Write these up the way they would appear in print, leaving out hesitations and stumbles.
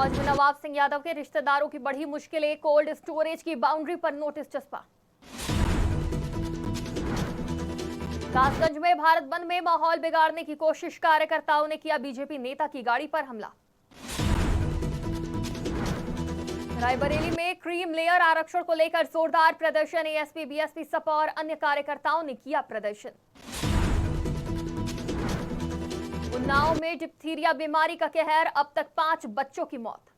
कन्नौज में नवाब सिंह यादव के रिश्तेदारों की बढ़ी मुश्किलें, कोल्ड स्टोरेज की बाउंड्री पर नोटिस चस्पा। कासगंज में भारत बंद में माहौल बिगाड़ने की कोशिश, कार्यकर्ताओं ने किया बीजेपी नेता की गाड़ी पर हमला। रायबरेली में क्रीम लेयर आरक्षण को लेकर जोरदार प्रदर्शन, एएसपी, बीएसपी, सपा और अन्य कार्यकर्ताओं ने किया प्रदर्शन। उन्नाव में डिप्थीरिया बीमारी का कहर, अब तक 5 बच्चों की मौत।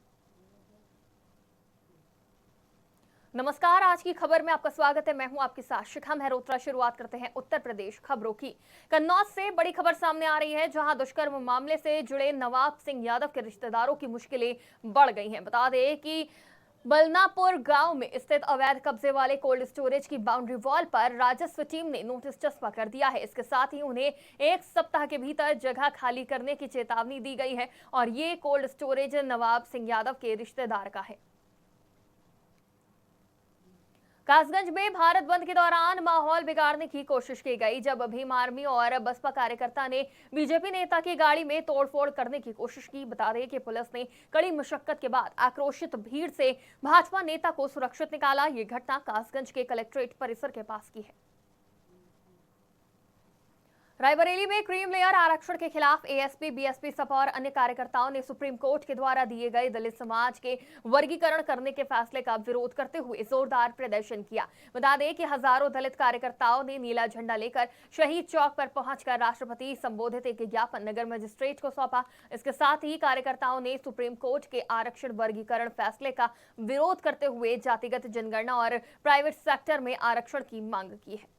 नमस्कार, आज की खबर में आपका स्वागत है। मैं हूं आपके साथ शिखा मेहरोत्रा। शुरुआत करते हैं उत्तर प्रदेश खबरों की। कन्नौज से बड़ी खबर सामने आ रही है, जहां दुष्कर्म मामले से जुड़े नवाब सिंह यादव के रिश्तेदारों की मुश्किलें बढ़ गई हैं। बता दें कि बलनापुर गांव में स्थित अवैध कब्जे वाले कोल्ड स्टोरेज की बाउंड्री वॉल पर राजस्व टीम ने नोटिस चस्पा कर दिया है। इसके साथ ही उन्हें 1 सप्ताह के भीतर जगह खाली करने की चेतावनी दी गई है और ये कोल्ड स्टोरेज नवाब सिंह यादव के रिश्तेदार का है। कासगंज में भारत बंद के दौरान माहौल बिगाड़ने की कोशिश की गई, जब भीम आर्मी और बसपा कार्यकर्ता ने बीजेपी नेता की गाड़ी में तोड़फोड़ करने की कोशिश की। बता दें कि पुलिस ने कड़ी मशक्कत के बाद आक्रोशित भीड़ से भाजपा नेता को सुरक्षित निकाला। ये घटना कासगंज के कलेक्ट्रेट परिसर के पास की है। रायबरेली में क्रीम लेयर आरक्षण के खिलाफ एएसपी, बीएसपी, सपा और अन्य कार्यकर्ताओं ने सुप्रीम कोर्ट के द्वारा दिए गए दलित समाज के वर्गीकरण करने के फैसले का विरोध करते हुए जोरदार प्रदर्शन किया। बता दें कि हजारों दलित कार्यकर्ताओं ने नीला झंडा लेकर शहीद चौक पर पहुंचकर राष्ट्रपति संबोधित एक ज्ञापन नगर मजिस्ट्रेट को सौंपा। इसके साथ ही कार्यकर्ताओं ने सुप्रीम कोर्ट के आरक्षण वर्गीकरण फैसले का विरोध करते हुए जातिगत जनगणना और प्राइवेट सेक्टर में आरक्षण की मांग की है।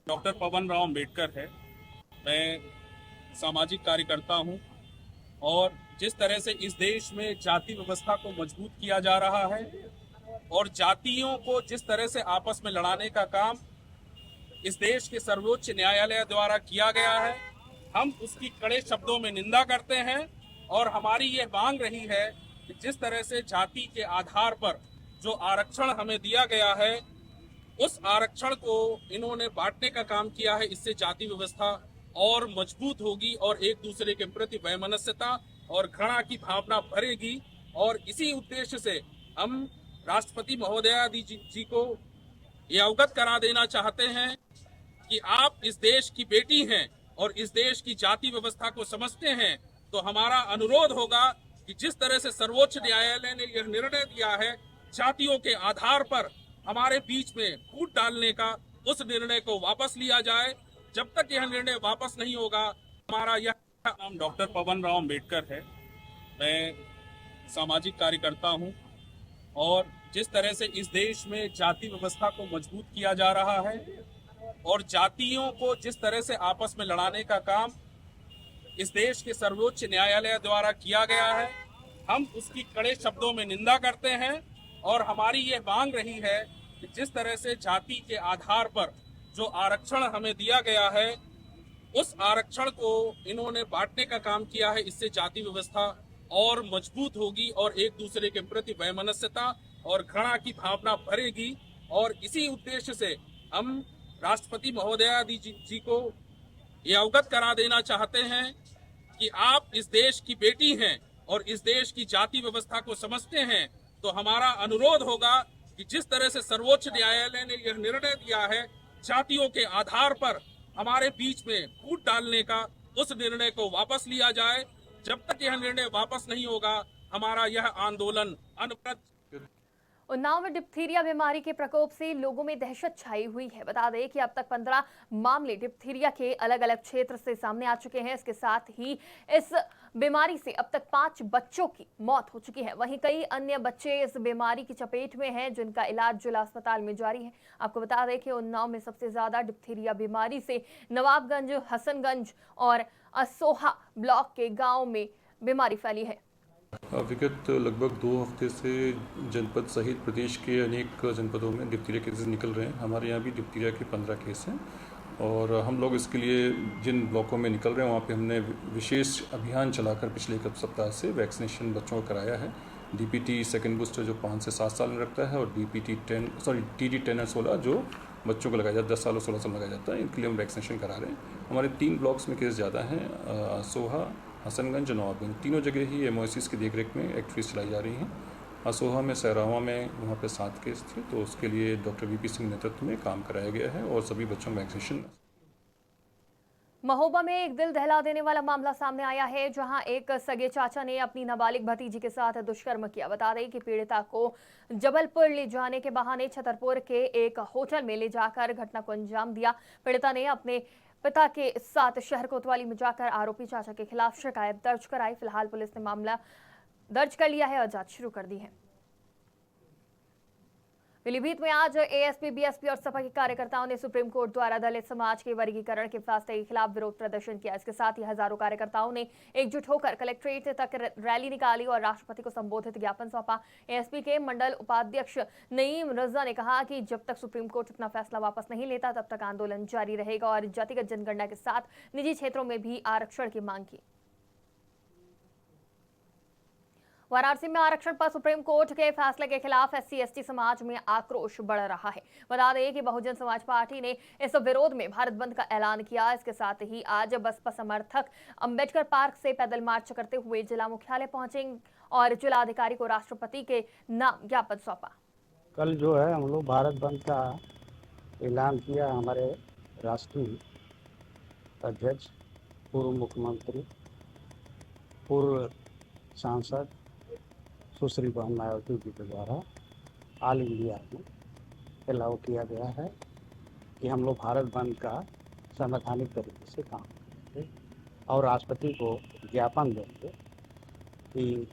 डॉक्टर पवन राव अम्बेडकर है। मैं सामाजिक कार्यकर्ता हूं और जिस तरह से इस देश में जाति व्यवस्था को मजबूत किया जा रहा है और जातियों को जिस तरह से आपस में लड़ाने का काम इस देश के सर्वोच्च न्यायालय द्वारा किया गया है, हम उसकी कड़े शब्दों में निंदा करते हैं और हमारी ये मांग रही है कि जिस तरह से जाति के आधार पर जो आरक्षण हमें दिया गया है, उस आरक्षण को इन्होंने बांटने का काम किया है। इससे जाति व्यवस्था और मजबूत होगी और एक दूसरे के प्रति वैमनस्यता और घृणा की भावना भरेगी। और इसी उद्देश्य से हम राष्ट्रपति महोदया जी को ये अवगत करा देना चाहते हैं कि आप इस देश की बेटी हैं और इस देश की जाति व्यवस्था को समझते हैं। तो हमारा अनुरोध होगा कि जिस तरह से सर्वोच्च न्यायालय ने यह निर्णय दिया है जातियों के आधार पर हमारे बीच में फूट डालने का, उस निर्णय को वापस लिया जाए। जब तक यह निर्णय वापस नहीं होगा, हमारा यह नाम डॉक्टर पवन राव अम्बेडकर है। मैं सामाजिक कार्यकर्ता हूं और जिस तरह से इस देश में जाति व्यवस्था को मजबूत किया जा रहा है और जातियों को जिस तरह से आपस में लड़ाने का काम इस देश के सर्वोच्च न्यायालय द्वारा किया गया है, हम उसकी कड़े शब्दों में निंदा करते हैं और हमारी ये मांग रही है कि जिस तरह से जाति के आधार पर जो आरक्षण हमें दिया गया है, उस आरक्षण को इन्होंने बांटने का काम किया है। इससे जाति व्यवस्था और मजबूत होगी और एक दूसरे के प्रति वैमनस्यता और घृणा की भावना भरेगी। और इसी उद्देश्य से हम राष्ट्रपति महोदया जी को ये अवगत करा देना चाहते हैं कि आप इस देश की बेटी हैं और इस देश की जाति व्यवस्था को समझते हैं। तो हमारा अनुरोध होगा कि जिस तरह से सर्वोच्च न्यायालय ने यह निर्णय दिया है जातियों के आधार पर हमारे बीच में फूट डालने का, उस निर्णय को वापस लिया जाए। जब तक यह निर्णय वापस नहीं होगा, हमारा यह आंदोलन अनवरत। उन्नाव में डिप्थीरिया बीमारी के प्रकोप से लोगों में दहशत छाई हुई है। बता दें कि अब तक 15 मामले डिप्थीरिया के अलग अलग क्षेत्र से सामने आ चुके हैं। इसके साथ ही इस बीमारी से अब तक 5 बच्चों की मौत हो चुकी है। वहीं कई अन्य बच्चे इस बीमारी की चपेट में हैं, जिनका इलाज जिला अस्पताल में जारी है। आपको बता दें कि उन्नाव में सबसे ज्यादा डिप्थीरिया बीमारी से नवाबगंज, हसनगंज और असोहा ब्लॉक के गाँव में बीमारी फैली है। विगत लगभग 2 हफ्ते से जनपद सहित प्रदेश के अनेक जनपदों में डिप्थीरिया केसेस निकल रहे हैं। हमारे यहाँ भी डिप्थीरिया के 15 केस हैं और हम लोग इसके लिए जिन ब्लॉकों में निकल रहे हैं वहाँ पे हमने विशेष अभियान चलाकर पिछले 1 सप्ताह से वैक्सीनेशन बच्चों को कराया है। डीपीटी सेकेंड बूस्टर जो 5 से 7 साल में रखता है और टीडी 10 और 16 जो बच्चों को लगाया जाता है, 10 साल और 16 साल लगाया जाता है। इनके लिए हम वैक्सीनेशन करा रहे हैं। हमारे 3 ब्लॉक्स में केस ज़्यादा हैं, सोहा, हसनगंज, नवाबगंज, तीनों जगह ही MOSIS की देखरेख में एक्टिविटीज़ चलाई जा रही हैं। असोहा में, सैरावा में, वहाँ पे 7 केस थे, तो उसके लिए डॉक्टर VP सिंह नेतृत्व में काम कराया गया है और सभी बच्चों में वैक्सीनेशन। महोबा में एक दिल दहला देने वाला मामला सामने आया है, जहां एक सगे चाचा ने अपनी नाबालिग भतीजी के साथ दुष्कर्म किया। बता दें कि पीड़िता को जबलपुर ले जाने के बहाने छतरपुर के एक होटल में ले जाकर घटना को अंजाम दिया। पीड़िता ने अपने पिता के साथ शहर कोतवाली में जाकर आरोपी चाचा के खिलाफ शिकायत दर्ज कराई। फिलहाल पुलिस ने मामला दर्ज कर लिया है और जांच शुरू कर दी है। पीलीभीत में आज ASP, BSP और सपा के कार्यकर्ताओं ने सुप्रीम कोर्ट द्वारा दलित समाज के वर्गीकरण के फैसले के खिलाफ विरोध प्रदर्शन किया। इसके साथ ही हजारों कार्यकर्ताओं ने एकजुट होकर कलेक्ट्रेट तक रैली निकाली और राष्ट्रपति को संबोधित ज्ञापन सौंपा। ASP के मंडल उपाध्यक्ष नईम रजा ने कहा कि जब तक सुप्रीम कोर्ट अपना फैसला वापस नहीं लेता तब तक आंदोलन जारी रहेगा और जातिगत जनगणना के साथ निजी क्षेत्रों में भी आरक्षण की मांग की। वाराणसी में आरक्षण पर सुप्रीम कोर्ट के फैसले के खिलाफ SC/ST समाज में आक्रोश बढ़ रहा है। बता दें कि बहुजन समाज पार्टी ने इस विरोध में भारत बंद का ऐलान किया। इसके साथ ही आज बसपा समर्थक अंबेडकर पार्क से पैदल मार्च करते हुए जिला मुख्यालय पहुंचे और जिला अधिकारी को राष्ट्रपति के नाम ज्ञापन सौंपा। कल जो है हम लोग भारत बंद का ऐलान किया। हमारे राष्ट्रीय अध्यक्ष, पूर्व मुख्यमंत्री, पूर्व सांसद सुश्री बहन मायावती जी के द्वारा ऑल इंडिया में अलाउ किया गया है कि हम लोग भारत बंद का संवैधानिक तरीके से काम करेंगे और राष्ट्रपति को ज्ञापन देंगे कि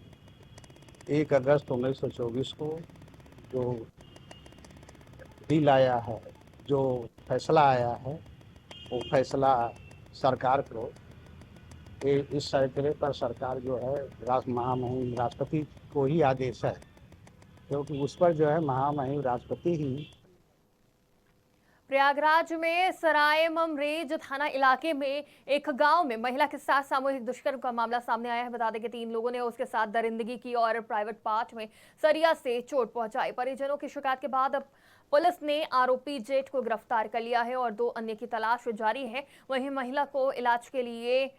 1 अगस्त 1924 को जो बिल आया है, जो फैसला आया है, वो फैसला सरकार को इस फैसले पर सरकार जो है महामहिम राष्ट्रपति को ही आदेश है, क्योंकि उस पर जो है महामहिम राष्ट्रपति ही। प्रयागराज में सराय ममरेज थाना इलाके में एक गांव में महिला के साथ सामूहिक दुष्कर्म का मामला सामने आया है। बता दें कि 3 लोगों ने उसके साथ दरिंदगी की और प्राइवेट पार्ट में सरिया से चोट पहुंचाई। परिजनों की शिकायत के बाद पुलिस ने आरोपी जेठ को गिरफ्तार कर लिया है और 2 अन्य की तलाश जारी है। वहीं महिला को इलाज के लिए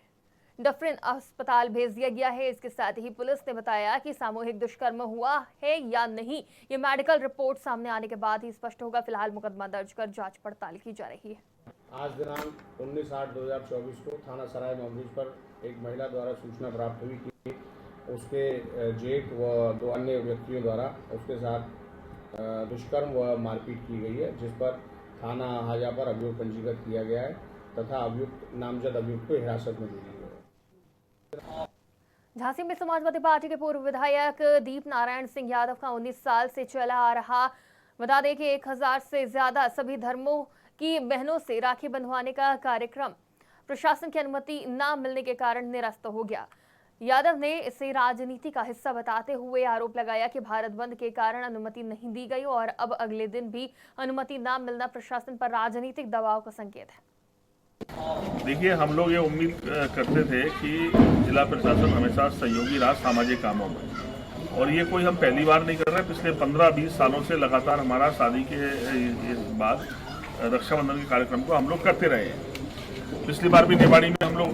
डफरिन अस्पताल भेज दिया गया है। इसके साथ ही पुलिस ने बताया कि सामूहिक दुष्कर्म हुआ है या नहीं, ये मेडिकल रिपोर्ट सामने आने के बाद ही स्पष्ट होगा। फिलहाल मुकदमा दर्ज कर जांच पड़ताल की जा रही है। आज दिनांक 19/8/2024 को थाना सराय ममरेज पर एक महिला द्वारा सूचना प्राप्त हुई कि उसके जेठ व 2 अन्य व्यक्तियों द्वारा उसके साथ दुष्कर्म व मारपीट की गई है, जिस पर थाना हाजा पर अभियोग पंजीकृत किया गया है तथा नामजद अभियुक्त को हिरासत में ली गई है। झांसी में समाजवादी पार्टी के पूर्व विधायक दीप नारायण सिंह यादव का 19 साल से चला आ रहा, बता दें कि 1000 से ज्यादा सभी धर्मों की बहनों से राखी बंधवाने का कार्यक्रम प्रशासन की अनुमति न मिलने के कारण निरस्त हो गया। यादव ने इसे राजनीति का हिस्सा बताते हुए आरोप लगाया कि भारत बंद के कारण अनुमति नहीं दी गई और अब अगले दिन भी अनुमति न मिलना प्रशासन पर राजनीतिक दबाव का संकेत है। देखिए, हम लोग ये उम्मीद करते थे कि जिला प्रशासन हमेशा सहयोगी रहा सामाजिक कामों में, और ये कोई हम पहली बार नहीं कर रहे। पिछले 15-20 सालों से लगातार हमारा शादी के बाद रक्षाबंधन के कार्यक्रम को हम लोग करते रहे हैं। पिछली बार भी निवाड़ी में हम लोग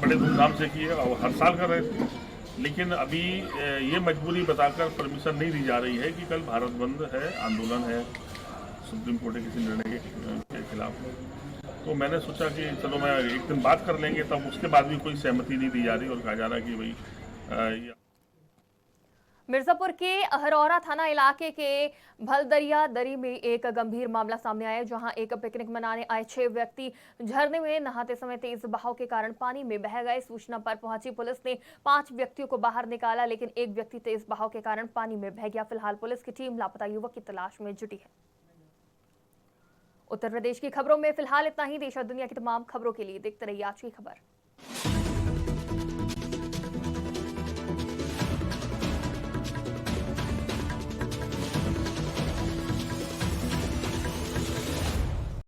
बड़े धूमधाम से किए और हर साल कर रहे थे, लेकिन अभी ये मजबूरी बताकर परमिशन नहीं दी जा रही है कि कल भारत बंद है, आंदोलन है सुप्रीम कोर्ट के किसी निर्णय के खिलाफ। तो मैंने सोचा कि चलो मैं एक दिन बात कर लेंगे, तब उसके बाद भी कोई सहमति नहीं दी जा रही और कहा जा रहा कि भाई। मिर्जापुर के अहरौरा थाना इलाके के भलदरिया दरी में एक गंभीर मामला सामने आया, जहां एक पिकनिक मनाने आए 6 व्यक्ति झरने में नहाते समय तेज बहाव के कारण पानी में बह गए। सूचना पर पहुंची पुलिस ने 5 व्यक्तियों को बाहर निकाला, लेकिन एक व्यक्ति तेज बहाव के कारण पानी में बह गया। फिलहाल पुलिस की टीम लापता युवक की तलाश में जुटी है। उत्तर प्रदेश की खबरों में फिलहाल इतना ही। देश और दुनिया की तमाम खबरों के लिए देखते रहिए आज की खबर।